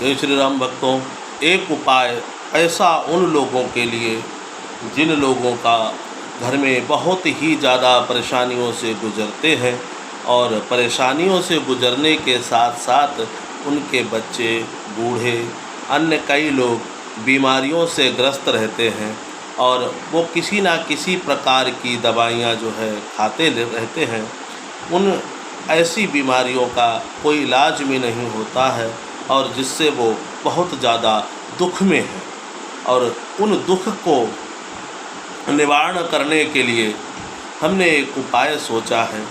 जय श्री राम भक्तों, एक उपाय ऐसा उन लोगों के लिए जिन लोगों का घर में बहुत ही ज़्यादा परेशानियों से गुजरते हैं और परेशानियों से गुजरने के साथ साथ उनके बच्चे, बूढ़े, अन्य कई लोग बीमारियों से ग्रस्त रहते हैं और वो किसी ना किसी प्रकार की दवाइयाँ जो है खाते रहते हैं। उन ऐसी बीमारियों का कोई इलाज भी नहीं होता है और जिससे वो बहुत ज़्यादा दुख में है। और उन दुख को निवारण करने के लिए हमने एक उपाय सोचा है।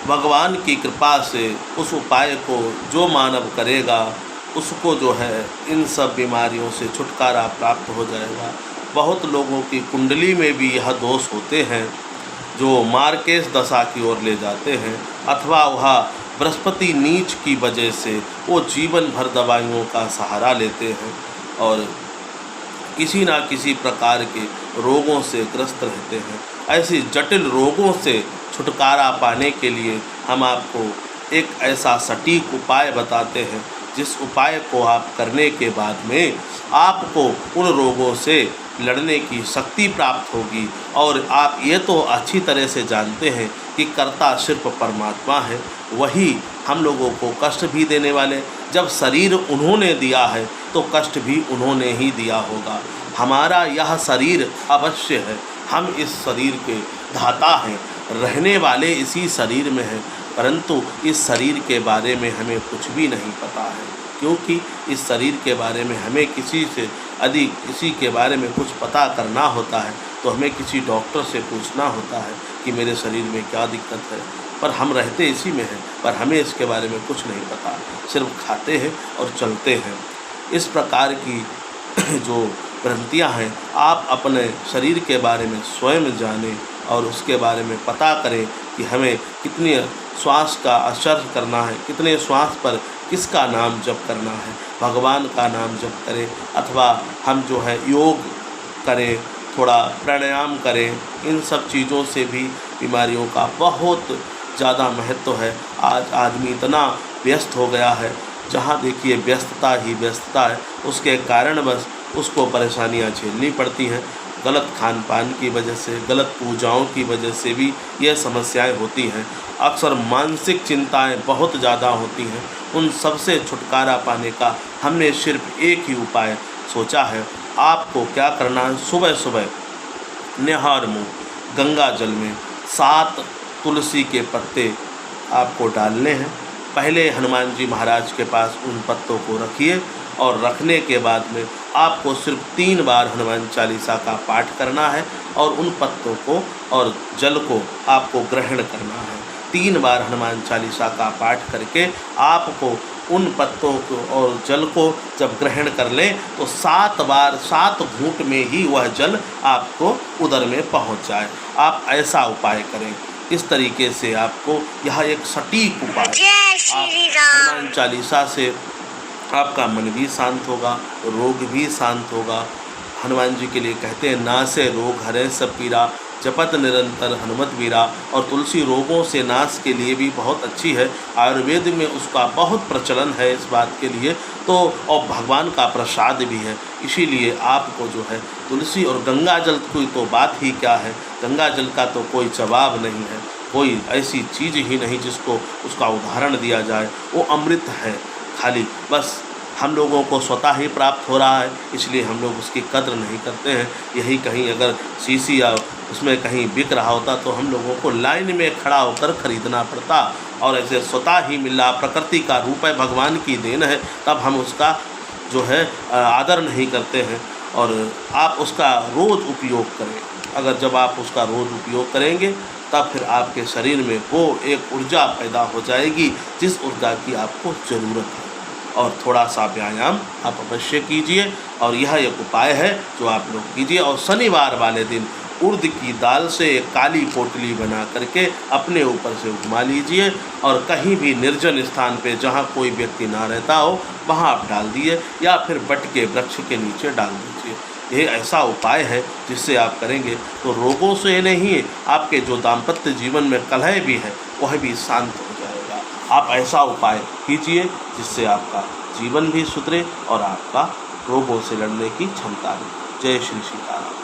भगवान की कृपा से उस उपाय को जो मानव करेगा उसको जो है इन सब बीमारियों से छुटकारा प्राप्त हो जाएगा। बहुत लोगों की कुंडली में भी यह दोष होते हैं जो मार्केश दशा की ओर ले जाते हैं, अथवा वह बृहस्पति नीच की वजह से वो जीवन भर दवाइयों का सहारा लेते हैं और किसी ना किसी प्रकार के रोगों से ग्रस्त रहते हैं। ऐसी जटिल रोगों से छुटकारा पाने के लिए हम आपको एक ऐसा सटीक उपाय बताते हैं जिस उपाय को आप करने के बाद में आपको उन रोगों से लड़ने की शक्ति प्राप्त होगी। और आप ये तो अच्छी तरह से जानते हैं कि कर्ता सिर्फ परमात्मा है, वही हम लोगों को कष्ट भी देने वाले। जब शरीर उन्होंने दिया है तो कष्ट भी उन्होंने ही दिया होगा। हमारा यह शरीर अवश्य है, हम इस शरीर के धाता हैं, रहने वाले इसी शरीर में हैं, परंतु इस शरीर के बारे में हमें कुछ भी नहीं पता है, क्योंकि इस शरीर के बारे में हमें किसी से अधिक किसी के बारे में कुछ पता करना होता है तो हमें किसी डॉक्टर से पूछना होता है कि मेरे शरीर में क्या दिक्कत है। पर हम रहते इसी में हैं, पर हमें इसके बारे में कुछ नहीं पता, सिर्फ खाते हैं और चलते हैं। इस प्रकार की जो भ्रांतियाँ हैं, आप अपने शरीर के बारे में स्वयं जानें और उसके बारे में पता करें कि हमें कितनी श्वास का असर करना है, कितने श्वास पर किसका नाम जप करना है। भगवान का नाम जप करें अथवा हम जो है योग करें, थोड़ा प्राणायाम करें। इन सब चीज़ों से भी बीमारियों का बहुत ज़्यादा महत्व है। आज आदमी इतना व्यस्त हो गया है, जहाँ देखिए व्यस्तता ही व्यस्तता है, उसके कारण बस उसको परेशानियाँ झेलनी पड़ती हैं। गलत खान पान की वजह से, गलत पूजाओं की वजह से भी यह समस्याएं होती हैं। अक्सर मानसिक चिंताएं बहुत ज़्यादा होती हैं। उन सब से छुटकारा पाने का हमने सिर्फ एक ही उपाय सोचा है। आपको क्या करना है, सुबह सुबह निहार मुँह गंगा जल में 7 तुलसी के पत्ते आपको डालने हैं। पहले हनुमान जी महाराज के पास उन पत्तों को रखिए और रखने के बाद में आपको सिर्फ 3 बार हनुमान चालीसा का पाठ करना है और उन पत्तों को और जल को आपको ग्रहण करना है। 3 बार हनुमान चालीसा का पाठ करके आपको उन पत्तों को और जल को जब ग्रहण कर लें तो 7 बार 7 घूंट में ही वह जल आपको उदर में पहुंच जाए। आप ऐसा उपाय करें। इस तरीके से आपको यह एक सटीक उपाय, आप हनुमान चालीसा से आपका मन भी शांत होगा, रोग भी शांत होगा। हनुमान जी के लिए कहते हैं, नासे रोग हरे सब पीरा, जपत निरंतर हनुमत वीरा। और तुलसी रोगों से नाश के लिए भी बहुत अच्छी है। आयुर्वेद में उसका बहुत प्रचलन है इस बात के लिए, तो और भगवान का प्रसाद भी है। इसीलिए आपको जो है तुलसी और गंगा जल की तो बात ही क्या है, गंगा जल का तो कोई जवाब नहीं है। कोई ऐसी चीज़ ही नहीं जिसको उसका उदाहरण दिया जाए। वो अमृत है, खाली बस हम लोगों को स्वतः ही प्राप्त हो रहा है, इसलिए हम लोग उसकी कद्र नहीं करते हैं। यही कहीं अगर शीशी या उसमें कहीं बिक रहा होता तो हम लोगों को लाइन में खड़ा होकर ख़रीदना पड़ता, और ऐसे स्वतः ही मिल रहा, प्रकृति का रूप है, भगवान की देन है, तब हम उसका जो है आदर नहीं करते हैं। और आप उसका रोज़ उपयोग करें। अगर जब आप उसका रोज़ उपयोग करेंगे तब फिर आपके शरीर में वो एक ऊर्जा पैदा हो जाएगी जिस ऊर्जा की आपको ज़रूरत है। और थोड़ा सा व्यायाम आप अवश्य कीजिए, और यह एक उपाय है जो आप लोग कीजिए। और शनिवार वाले दिन उड़द की दाल से एक काली पोटली बना करके अपने ऊपर से घुमा लीजिए और कहीं भी निर्जन स्थान पे जहाँ कोई व्यक्ति ना रहता हो वहाँ आप डाल दिए, या फिर बट के वृक्ष के नीचे डाल दीजिए। ये ऐसा उपाय है जिससे आप करेंगे तो रोगों से नहीं, आपके जो दाम्पत्य जीवन में कलह भी है वह भी शांत हो जाएगा। आप ऐसा उपाय कीजिए जिससे आपका जीवन भी सुधरे और आपका रोगों से लड़ने की क्षमता भी। जय श्री सीताराम।